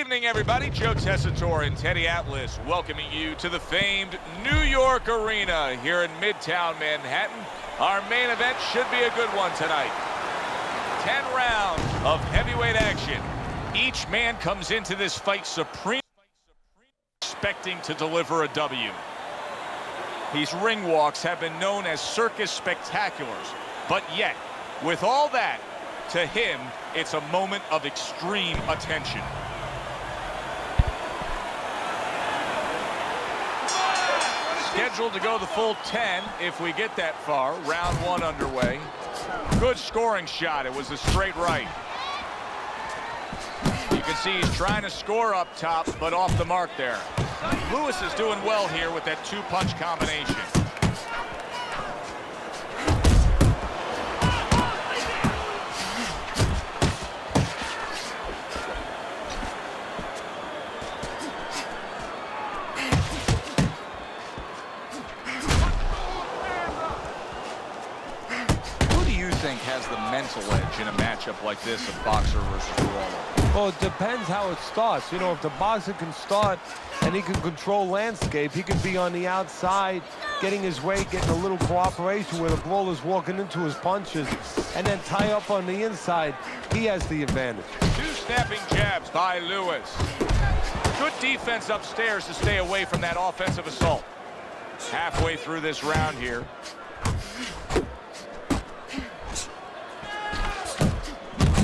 evening, everybody. Joe Tessitore and Teddy Atlas welcoming you to the famed New York Arena here in Midtown Manhattan. Our main event should be a good one tonight. 10 rounds of heavyweight action. Each man comes into this fight supreme, expecting to deliver a W. These ring walks have been known as circus spectaculars, but yet, with all that, to him, it's a moment of extreme attention. Scheduled to go the full 10 if we get that far. Round one underway. Good scoring shot. It was a straight right. You can see he's trying to score up top, but off the mark there. Lewis is doing well here with that two-punch combination. Has the mental edge in a matchup like this of boxer versus brawler? Well, it depends how it starts. You know, if the boxer can start and he can control landscape, he can be on the outside, getting his weight, getting a little cooperation where the brawler's walking into his punches, and then tie up on the inside. He has the advantage. Two snapping jabs by Lewis. Good defense upstairs to stay away from that offensive assault. Halfway through this round here.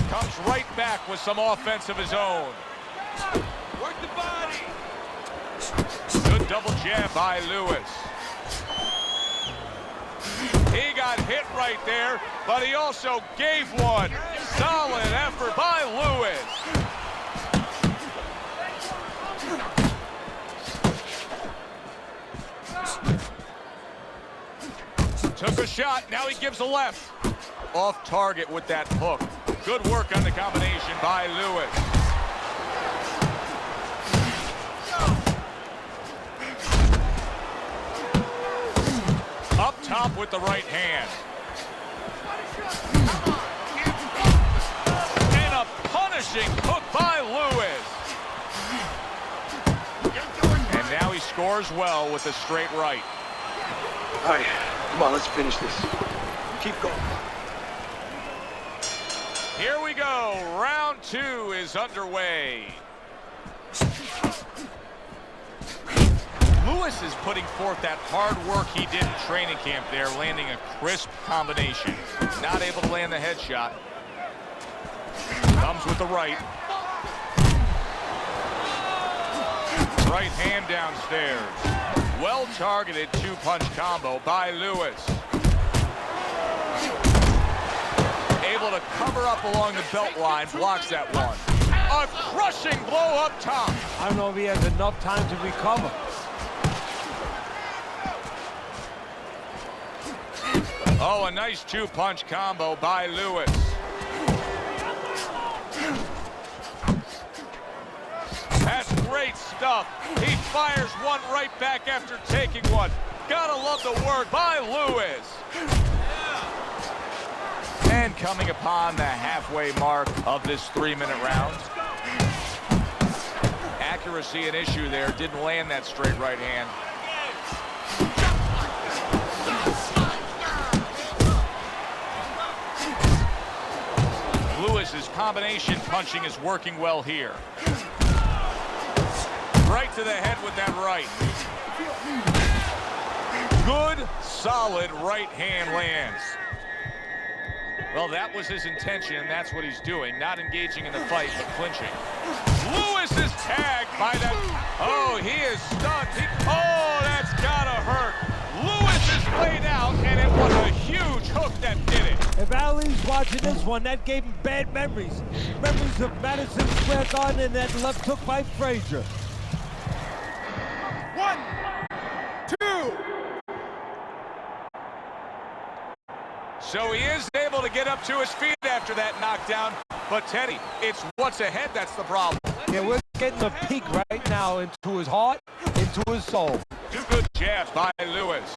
Comes right back with some offense of his own. Work the body. Good double jab by Lewis. He got hit right there, but he also gave one. Solid effort by Lewis. Took a shot, now he gives a left. Off target with that hook. Good work on the combination by Lewis. Up top with the right hand. And a punishing hook by Lewis. And now he scores well with a straight right. All right, come on, let's finish this. Keep going. Here we go. Round two is underway. Lewis is putting forth that hard work he did in training camp there, landing a crisp combination. Not able to land the headshot. Comes with the right. Right hand downstairs. Well-targeted two-punch combo by Lewis. Able to cover up along the belt line, blocks that one. A crushing blow up top. I don't know if he has enough time to recover. Oh, a nice two-punch combo by Lewis. That's great stuff. He fires one right back after taking one. Gotta love the work by Lewis. And coming upon the halfway mark of this 3-minute round. Accuracy an issue there. Didn't land that straight right hand. Lewis's combination punching is working well here. Right to the head with that right. Good, solid right hand lands. Well, that was his intention, and that's what he's doing. Not engaging in the fight, but clinching. Lewis is tagged by that. Oh, he is stunned. Oh, that's gotta hurt. Lewis is laid out, and it was a huge hook that did it. If Ali's watching this one, that gave him bad memories. Memories of Madison Square Garden and that left hook by Frazier. 1, 2. So he is able to get up to his feet after that knockdown. But Teddy, it's what's ahead that's the problem. Yeah, we're getting a peek right now into his heart, into his soul. Two good jabs by Lewis.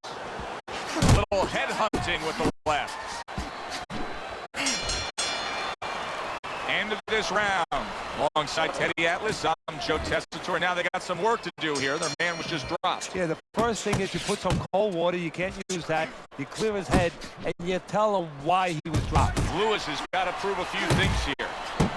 A little head hunting with the left. End of this round. Alongside Teddy Atlas, I'm Joe Tessitore. Now they got some work to do here. Their man was just dropped. Yeah, the first thing is you put some cold water. You can't use that. You clear his head, and you tell him why he was dropped. Lewis has got to prove a few things here.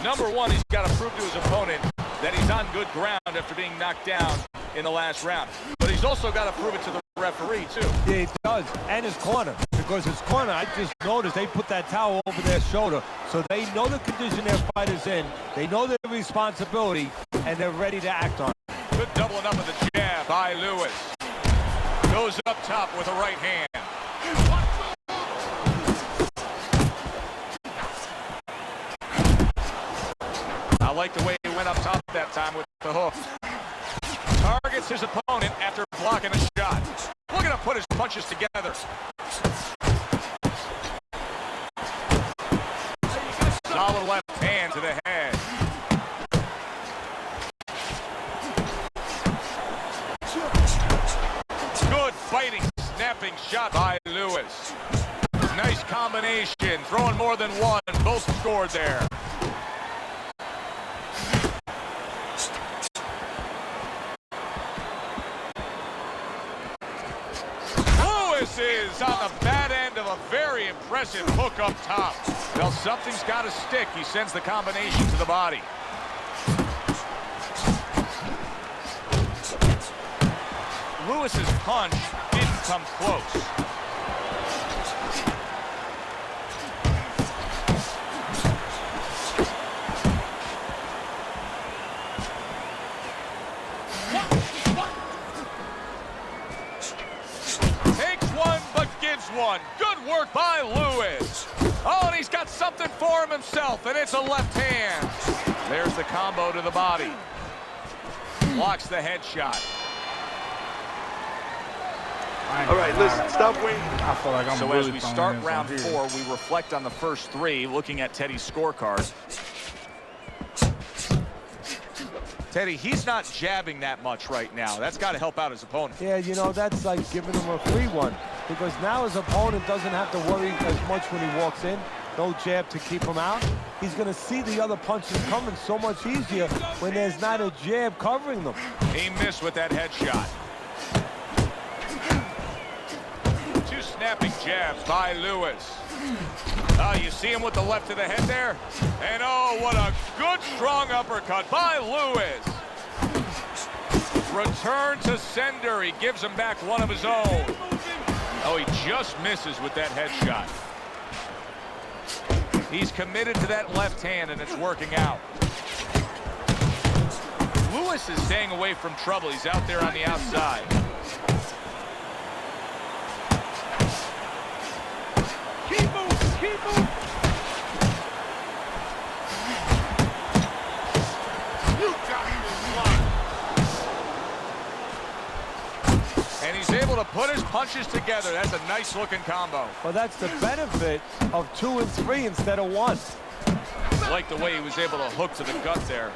Number one, he's got to prove to his opponent that he's on good ground after being knocked down in the last round. But he's also got to prove it to the referee, too. Yeah, he does, and his corner. Because his corner, I just noticed they put that towel over their shoulder, so they know the condition their fight is in. They know their responsibility, and they're ready to act on it. Good doubling up of the jab by Lewis. Goes up top with a right hand. I like the way he went up top that time with the hook. Targets his opponent after blocking a shot. Look at him put his punches together. Solid left hand to the head. Good fighting, snapping shot by Lewis. Nice combination, throwing more than one. Both scored there. Lewis is on the bad end of a very impressive hook up top. Well, something's got to stick. He sends the combination to the body. Lewis's punch didn't come close. Takes one, but gives one. Good work by Lewis. Oh, and he's got something for him himself, and it's a left hand. There's the combo to the body. Blocks the headshot. All right, listen, stop waiting. I feel like I'm So really as we start throwing round this on 4, we reflect on the first 3, looking at Teddy's scorecard. Teddy, he's not jabbing that much right now. That's got to help out his opponent. Yeah, you know, that's like giving him a free one. Because now his opponent doesn't have to worry as much when he walks in. No jab to keep him out. He's going to see the other punches coming so much easier when there's not a jab covering them. He missed with that headshot. Two snapping jabs by Lewis. Oh, you see him with the left to the head there? And oh, what a good strong uppercut by Lewis. Return to sender. He gives him back one of his own. Oh, he just misses with that headshot. He's committed to that left hand, and it's working out. Lewis is staying away from trouble. He's out there on the outside. Keep moving, keep moving. And he's able to put his punches together. That's a nice looking combo. Well, that's the benefit of 2 and 3 instead of 1. I like the way he was able to hook to the gut there.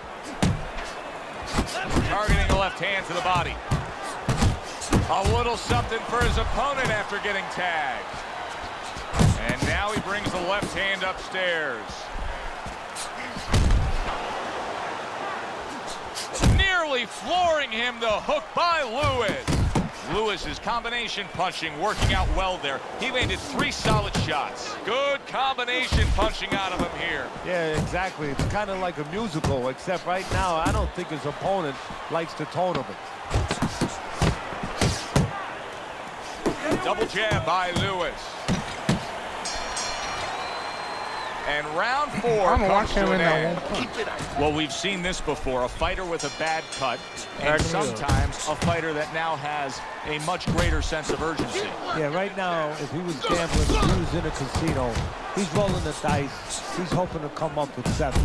Targeting the left hand to the body. A little something for his opponent after getting tagged. And now he brings the left hand upstairs. Nearly flooring him, the hook by Lewis. Lewis's combination punching working out well there. He landed 3 solid shots. Good combination punching out of him here. Yeah, exactly. It's kind of like a musical, except right now I don't think his opponent likes the tone of it. Double jab by Lewis. And round 4 comes to an end. Well, we've seen this before. A fighter with a bad cut, and sometimes a fighter that now has a much greater sense of urgency. Yeah, right now, if he was gambling, if he was in a casino, he's rolling the dice. He's hoping to come up with 7.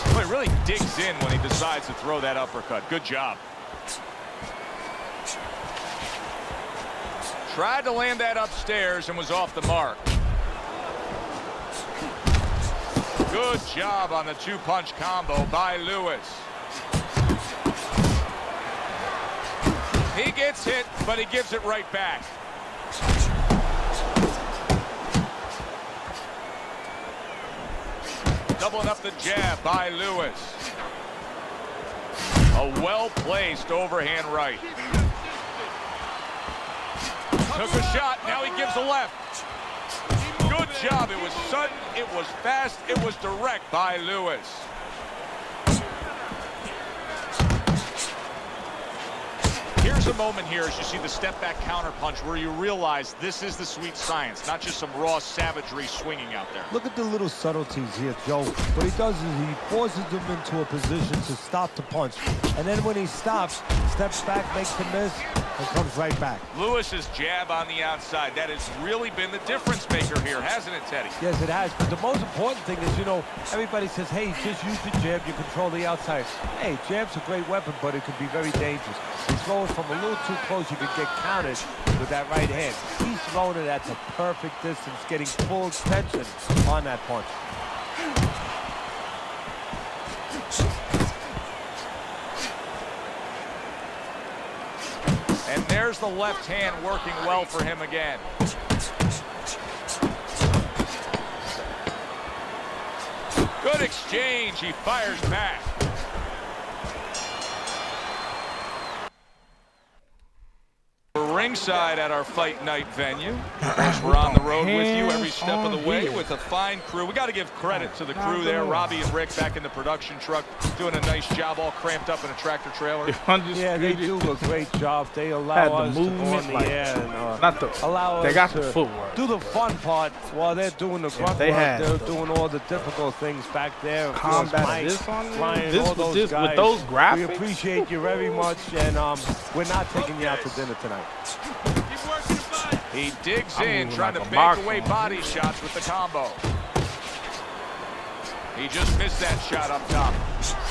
Well, he really digs in when he decides to throw that uppercut. Good job. Tried to land that upstairs and was off the mark. Good job on the 2-punch combo by Lewis. He gets hit, but he gives it right back. Doubling up the jab by Lewis. A well-placed overhand right. Took a shot, now he gives a left. Good job, it was sudden, it was fast, it was direct by Lewis. Here's a moment here as you see the step-back counterpunch where you realize this is the sweet science, not just some raw savagery swinging out there. Look at the little subtleties here, Joe. What he does is he forces him into a position to stop the punch. And then when he stops, steps back, makes a miss, and comes right back. Lewis's jab on the outside, that has really been the difference maker here, hasn't it, Teddy? Yes, it has. But the most important thing is, you know, everybody says, hey, just use the jab, you control the outside. Hey, jab's a great weapon, but it could be very dangerous. He's going from a little too close, you could get counted with that right hand. He's throwing it at the perfect distance, getting full tension on that punch. And there's the left hand working well for him again. Good exchange, he fires back. Ringside at our fight night venue. Of course, we're on the road with you every step of the way with a fine crew. We got to give credit to the crew there. Robbie and Rick back in the production truck doing a nice job, all cramped up in a tractor trailer. Yeah, they do a great job. They allow us to go on the air and allow us to do the fun part while they're doing the grunt work. They're doing all the difficult things back there. Combat this on with those graphics. We appreciate you very much, and we're not taking you out to dinner tonight. He digs in, trying to bank away body shots with the combo. He just missed that shot up top.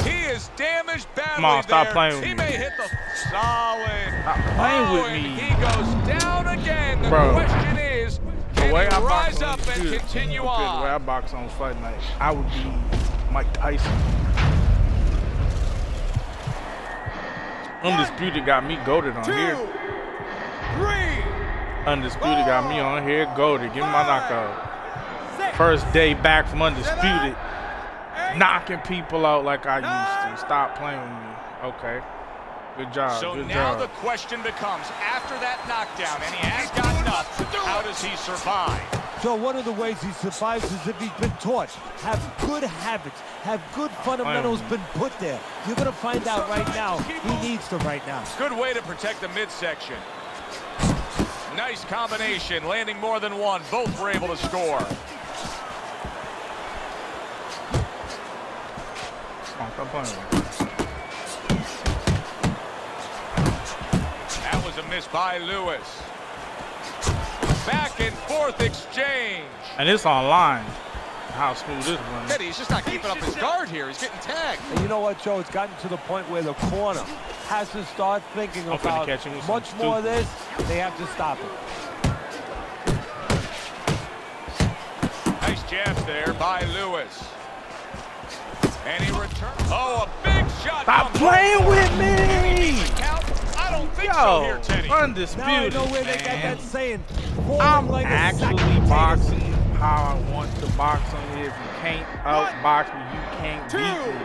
He is damaged badly. Come on, stop playing with me. He may hit the solid. Stop playing with me. He goes down again. The question is, can he rise up and continue on? The way I box on Fight Night, I would be Mike Tyson. Undisputed got me goated on here. Undisputed got me on here, goated. Give me my knockout. First day back from Undisputed. Knocking people out like I used to. Stop playing with me. Okay. Good job. So good now job. the question becomes, after that knockdown, and he has gotten up, how does he survive? So one of the ways he survives is if he's been taught, have good habits, have good fundamentals been put there. You're going to find out right now he needs to right now. Good way to protect the midsection. Nice combination, landing more than one. Both were able to score. That was a miss by Lewis. Back and forth exchange. And it's online. How smooth this one. Teddy, he's just not keeping up his guard here. He's getting tagged. And you know what, Joe? It's gotten to the point where the corner has to start thinking about much more of this. They have to stop it. Nice jabs there by Lewis. And he returns. Oh, a big shot. Stop playing with me! I don't think so here, Teddy. Undisputed, now I know where man. they got that saying. I'm like actually boxing how I want to box on here. If you can't outbox me, you can't beat me.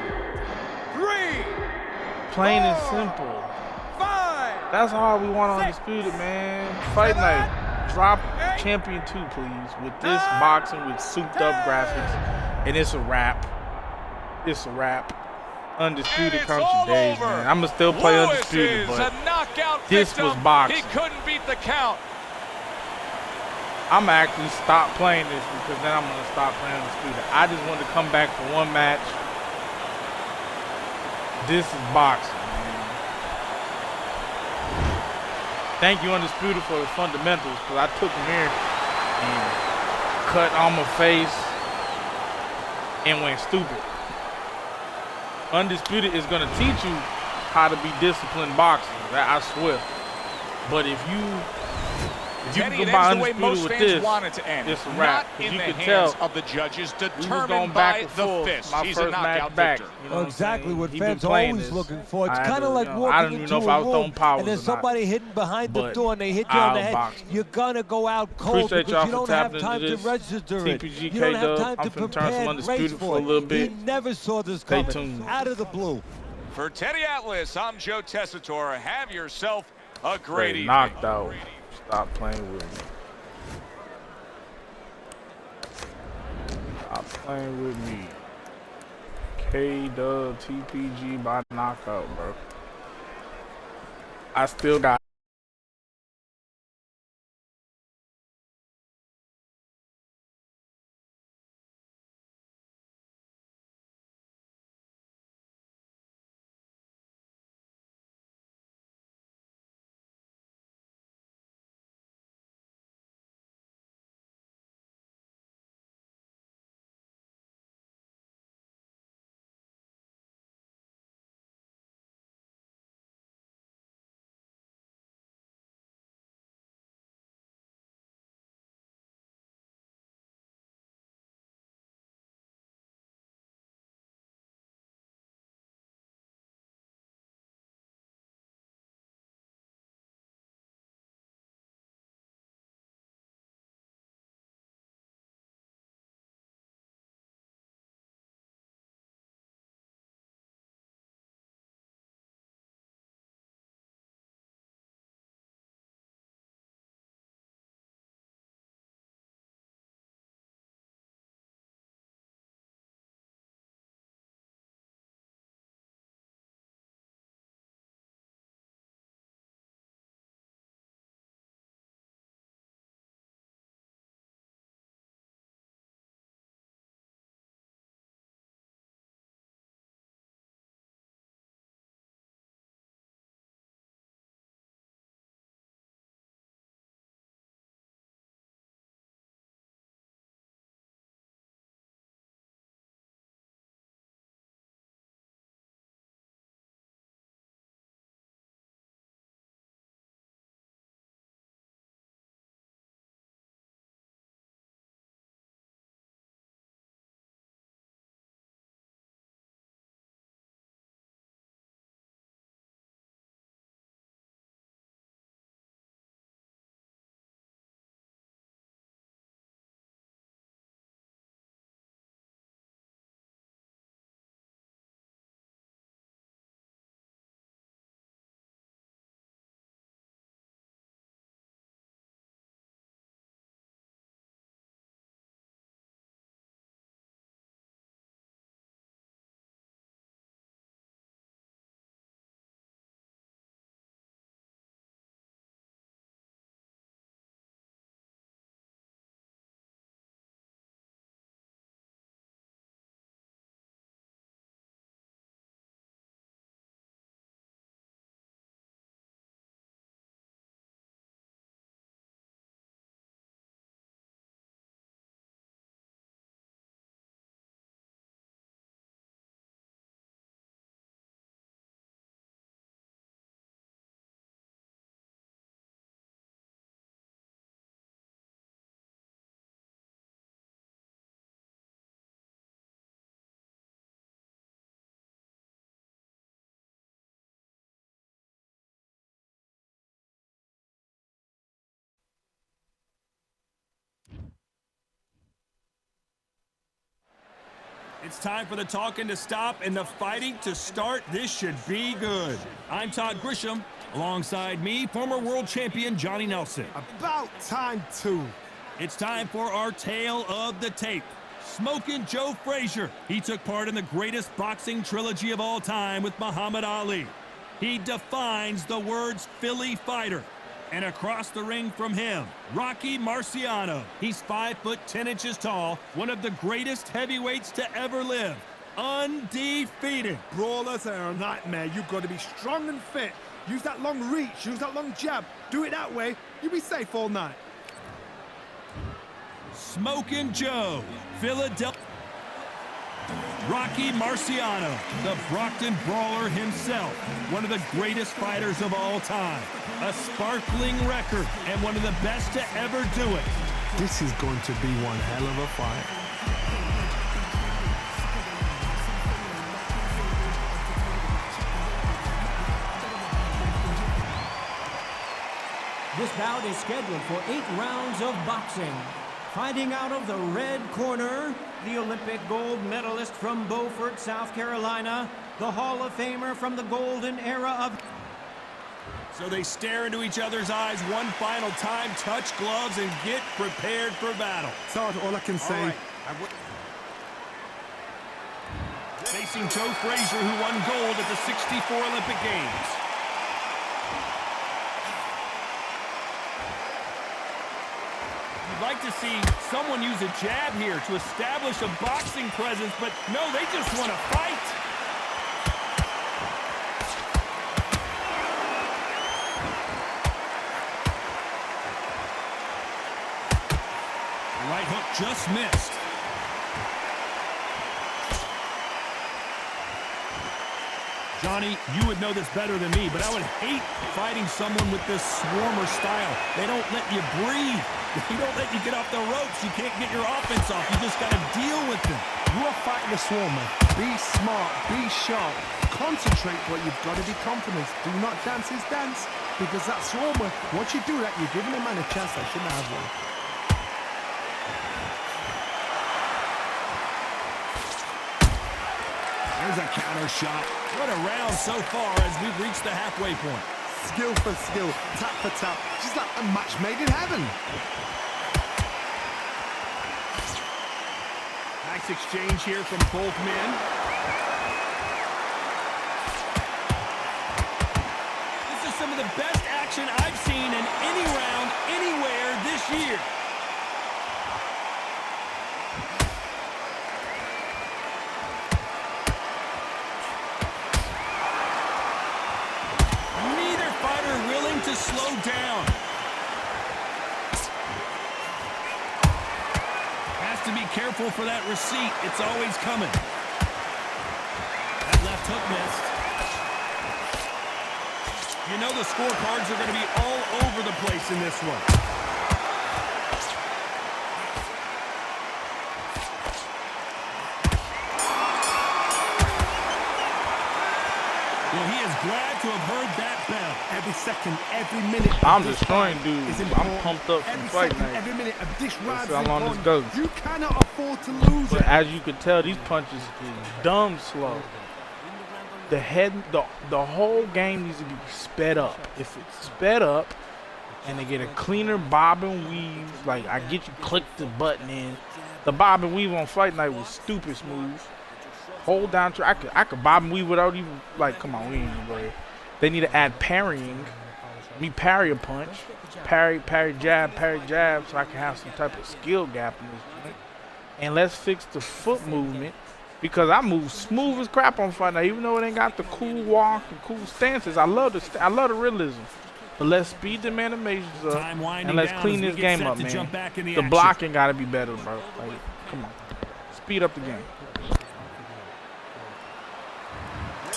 3. Plain and simple. 5. That's all we want on Undisputed, man. Fight Night. Drop Champion 2, please. With this boxing with souped up graphics. And it's a wrap. It's a wrap. Undisputed comes to days, man. I'm going to still play Undisputed, but this was boxing. He couldn't beat the count. I'm going to actually stop playing this because then I'm going to stop playing Undisputed. I just want to come back for one match. This is boxing, man. Thank you, Undisputed, for the fundamentals because I took them here and cut on my face and went stupid. Undisputed is going to teach you how to be disciplined boxers, I swear. But if you Teddy, can it combine ends the way most Undisputed with fans this, want it to end. it's a Not wrap. in You the can hands tell of the judges, we was determined going by back and the forth. fist. My He's a first knockout match back. victor. You know what I'm Exactly saying? what He been fans are playing always this. looking for. It's I kind of had like to, I walking don't even into know if a I was room throwing powers and there's or not. somebody hidden behind the But door and they hit you on the head. boxing. You're going to go out cold Appreciate because y'all you for don't have tapping time into to this. register it. TPG You don't have K-Dub. time I'm to finna turn prepare some and Undisputed race for for a it. little bit. He never saw this Stay coming tuned. out of the blue. For Teddy Atlas, I'm Joe Tessitore. Have yourself a great evening. Knocked out. Stop playing with me. Stop playing with me. K-Dub TPG by knockout, bro. I still got It's time for the talking to stop and the fighting to start. This should be good. I'm Todd Grisham. Alongside me, former world champion Johnny Nelson. About time, too. It's time for our tale of the tape. Smokin' Joe Frazier. He took part in the greatest boxing trilogy of all time with Muhammad Ali. He defines the words Philly fighter. And across the ring from him, Rocky Marciano. He's 5'10" tall, one of the greatest heavyweights to ever live. Undefeated. Brawlers are a nightmare. You've got to be strong and fit. Use that long reach, use that long jab. Do it that way, you'll be safe all night. Smokin' Joe, Philadelphia. Rocky Marciano, the Brockton Brawler himself, one of the greatest fighters of all time. A sparkling record and one of the best to ever do it. This is going to be one hell of a fight. This bout is scheduled for 8 rounds of boxing. Fighting out of the red corner, the Olympic gold medalist from Beaufort, South Carolina, the Hall of Famer from the golden era of... So they stare into each other's eyes one final time, touch gloves, and get prepared for battle. That's all I can say. Facing Joe Frazier, who won gold at the '64 Olympic Games. You'd like to see someone use a jab here to establish a boxing presence, but no, they just want to fight. Right hook just missed. Johnny, you would know this better than me, but I would hate fighting someone with this swarmer style. They don't let you breathe. They don't let you get off the ropes. You can't get your offense off. You just got to deal with them. You are fighting the swarmer. Be smart, be sharp. Concentrate, but you've got to be confident. Do not dance his dance, because that swarmer, once you do that, you're giving a man a chance that shouldn't have one. There's a counter shot. What a round so far as we've reached the halfway point. Skill for skill, tap for tap. Just like a match made in heaven. Nice exchange here from both men. This is some of the best action I've seen in any round, anywhere this year. To slow down. Has to be careful for that receipt. It's always coming. That left hook missed. You know the scorecards are going to be all over the place in this one. Well, he is glad to have heard that bell. Every second, every minute. I'm destroying dudes. I'm pumped up from fight night. Every minute of this round. That's how long this goes. You cannot afford to lose But it. as you can tell, these punches is dumb slow. The whole game needs to be sped up. If it's sped up and they get a cleaner bob and weave, like I get you click the button in. The bob and weave on fight night was stupid smooth. Hold down, I could bob and weave without even, like, come on, we ain't even go here. They need to add parrying. Me parry a punch, parry jab, so I can have some type of skill gap in this joint. And let's fix the foot movement, because I move smooth as crap on fight night, even though it ain't got the cool walk and cool stances. I love the realism. But let's speed them animations up, and let's clean this game up, man. The blocking got to be better, bro. Like, come on, speed up the game.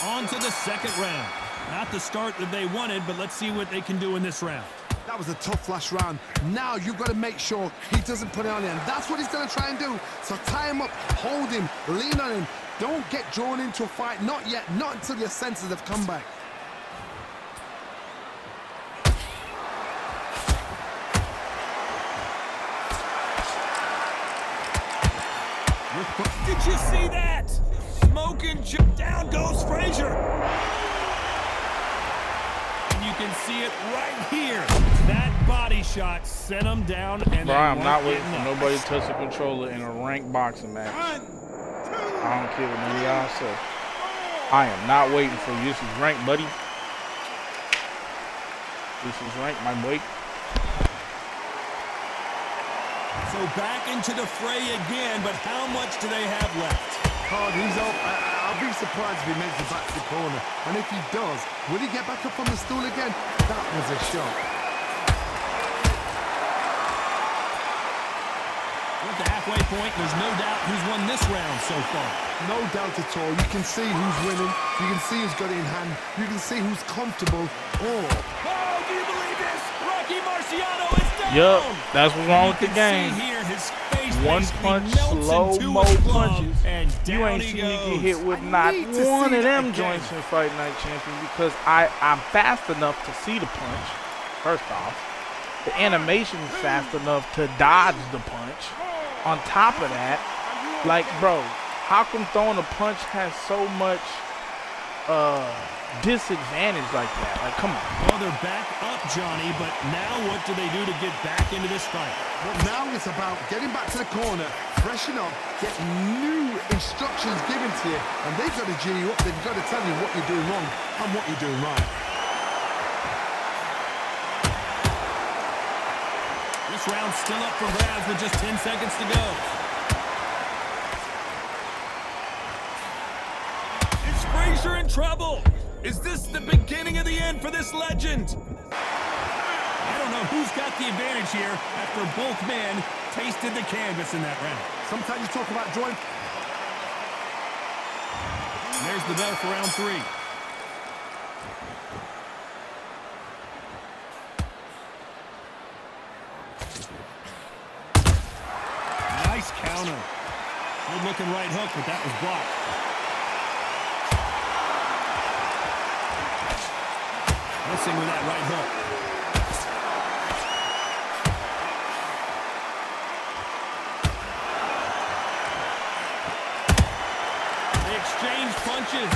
On to the second round. Not the start that they wanted, but let's see what they can do in this round. That was a tough last round. Now you've got to make sure he doesn't put it on him. That's what he's going to try and do. So tie him up, hold him, lean on him. Don't get drawn into a fight. Not yet. Not until your senses have come back. Did you see that? Smoking down goes Frazier. And you can see it right here. That body shot sent him down. And bro, I'm not waiting for nobody to touch the controller in a ranked boxing match. I don't care what none of y'all say. I am not waiting for you. This is ranked, buddy. This is ranked, my boy. So back into the fray again, but how much do they have left? He's up. I'll be surprised if he makes it back to the corner. And if he does, will he get back up on the stool again? That was a shot. We're at the halfway point. There's no doubt who's won this round so far. No doubt at all. You can see who's winning. You can see who's got it in hand. You can see who's comfortable. Oh, do you believe Rocky Marciano is down. Yup, that's what's wrong with the You game. can see here his face One basically punch, melts into slow-mo his glove, punches. and You down ain't he seen me goes. get hit with I not need to one see of that them again. joints in Fight Night Champion because I'm fast enough to see the punch, first off. The animation is fast enough to dodge the punch. On top of that, like, bro, how come throwing a punch has so much disadvantage like that? Like, come on. Well, they're back up, Johnny, but now what do they do to get back into this fight? Well, now it's about getting back to the corner, freshen up, get new instructions given to you, and they've got to G you up. They've got to tell you what you're doing wrong and what you're doing right. This round's still up for grabs with just 10 seconds to go. Is Frazier in trouble? Is this the beginning of the end for this legend? I don't know who's got the advantage here after both men tasted the canvas in that round. Sometimes you talk about drawing. And there's the bell for round 3. Nice counter. Good looking right hook, but that was blocked. Missing with that right hook. They exchange punches.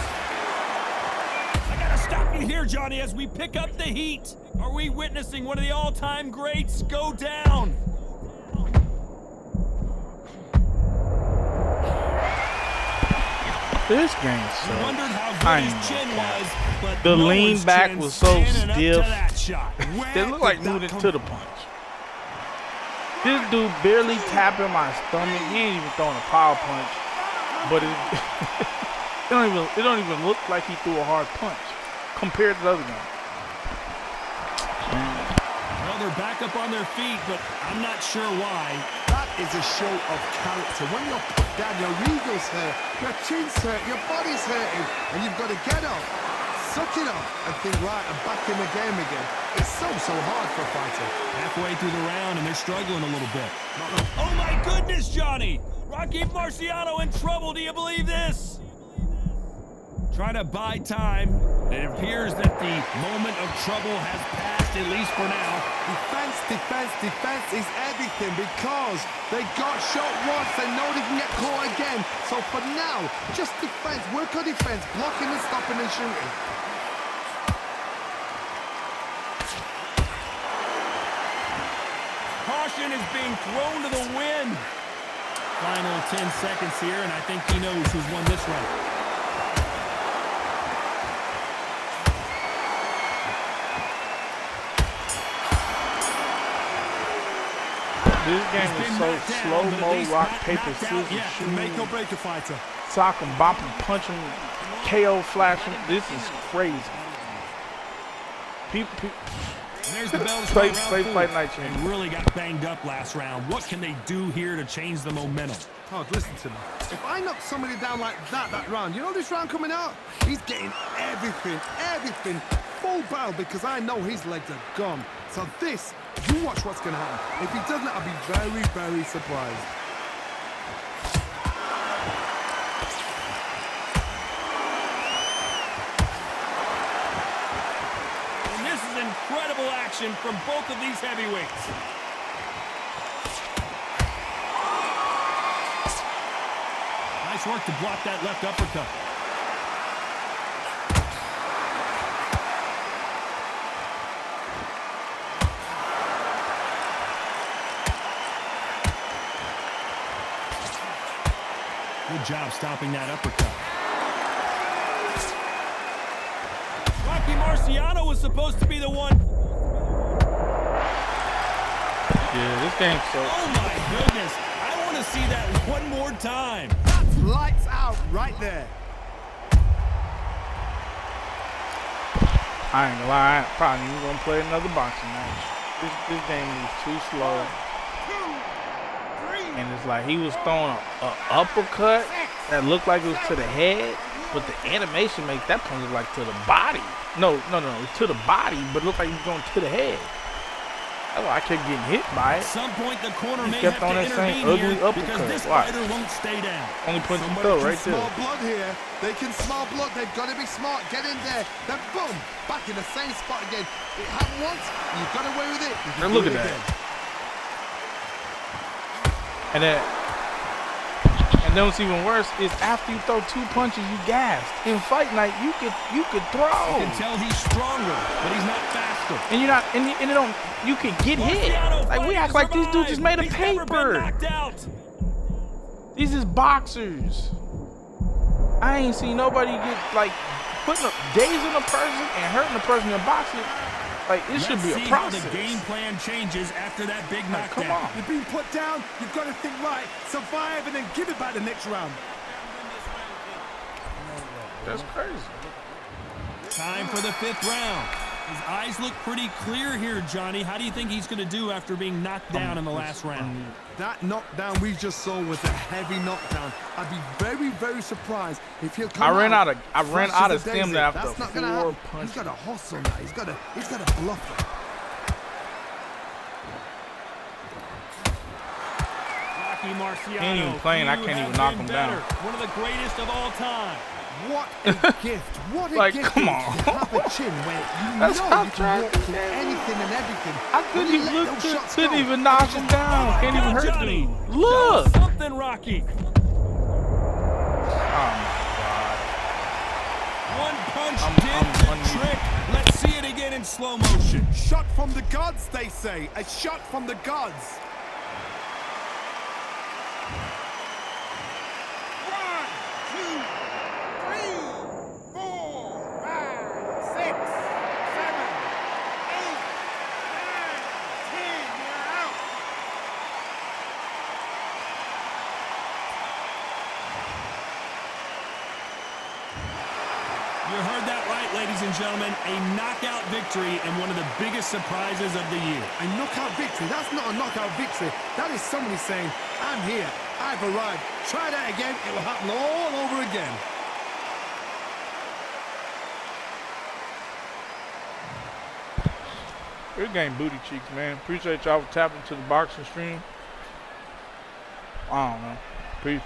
I gotta stop you here, Johnny, as we pick up the heat. Are we witnessing one of the all-time greats go down? This game I wondered how I good ain't his chin gonna cap. was, but The no lean one's back chin was so standing up to stiff. that shot. They look like moving to the punch. This dude barely tapping my stomach. He ain't even throwing a power punch, but it, it don't even look like he threw a hard punch compared to the other guy. Well, they're back up on their feet, but I'm not sure why. That is a show of character. When you're put down, your ego's hurt, your chin's hurt, your body's hurting, and you've got to get up, suck it up, and think, right, I'm back in the game again. It's so hard for a fighter. Halfway through the round, and they're struggling a little bit. Oh, my goodness, Johnny! Rocky Marciano in trouble. Do you believe this? Trying to buy time. It appears that the moment of trouble has passed, at least for now. Defense is everything because they got shot once. They know they can get caught again. So for now, just defense. Work on defense. Blocking and stopping and shooting. Caution is being thrown to the wind. Final 10 seconds here, and I think he knows who's won this round. This game is so slow-mo, rock, paper, scissors, shoot, Make or break a fighter. sock him, bop him, punch him, KO flash him. This is crazy. People There's the bell to play start round 4. Fight Night Champion. And really got banged up last round. What can they do here to change the momentum? Oh, listen to me. If I knock somebody down like that round, you know this round coming out? He's getting everything, full barrel because I know his legs are gone. So this, you watch what's going to happen. If he doesn't, I'll be very surprised. And this is incredible action from both of these heavyweights. Nice work to block that left uppercut. Good job stopping that uppercut. Rocky Marciano was supposed to be the one. Yeah, this game's so... Oh my goodness. I want to see that one more time. That's lights out right there. I ain't gonna lie, I probably ain't gonna play another boxing match. This game is too slow. And it's like he was throwing an uppercut that looked like it was to the head, but the animation makes that punch look like to the body. No, to the body, but it looked like he was going to the head. Oh, I kept getting hit by At it. some point, the corner He may kept have on to that same intervene ugly here because uppercut. this Watch. fighter won't stay down. Only punch you Somebody throw can right there. smell blood here. They can smell blood. They've got to be smart. Get in there. Then boom, back in the same spot again. It happened once. You got away with it. You can And do look it at that. again. And then what's even worse is after you throw 2 punches, you gassed. In fight night, you could throw. You can tell he's stronger, but he's not faster. And you're not, and it don't, you can get hit. Like we act like these dudes just made of He's never been paper. knocked out. These is boxers. I ain't seen nobody get like putting up dazing a person and hurting a person in boxing. Like it should be a Let's see process. how the game plan changes after that big Like, come knockdown. on. You've been put down. You've got to think right, survive, and then give it back the next round. That's crazy. Time for the 5th round. His eyes look pretty clear here, Johnny. How do you think he's going to do after being knocked down in the last round? That knockdown we just saw was a heavy knockdown. I'd be very, very surprised if he'll come I ran out of fresh as a stamina daisy. after That's not gonna 4 happen. punches. He's got to hustle now. He's got to bluff it. Rocky Marciano. Ain't even playing. I you can't have even knock been him down. better. One of the greatest of all time. What a gift. What a Like, gift. come to on. have a chin where you That's know how you can walk trash through it is. anything and everything. I couldn't When you even let look those good. shots Couldn't go, even knock him down. Can't even hurt Johnny. dude. Look. Show us something, Rocky. Oh my God. One punch I'm did the unmuted. trick. Let's see it again in slow motion. Shot from the gods, they say. A shot from the gods. 'You heard that right, ladies and gentlemen. A knockout victory and one of the biggest surprises of the year. A knockout victory. That's not a knockout victory. That is somebody saying, I'm here. I've arrived. Try that again. It will happen all over again. Good game, Booty Cheeks, man. Appreciate y'all for tapping to the boxing stream. I don't know. Peace.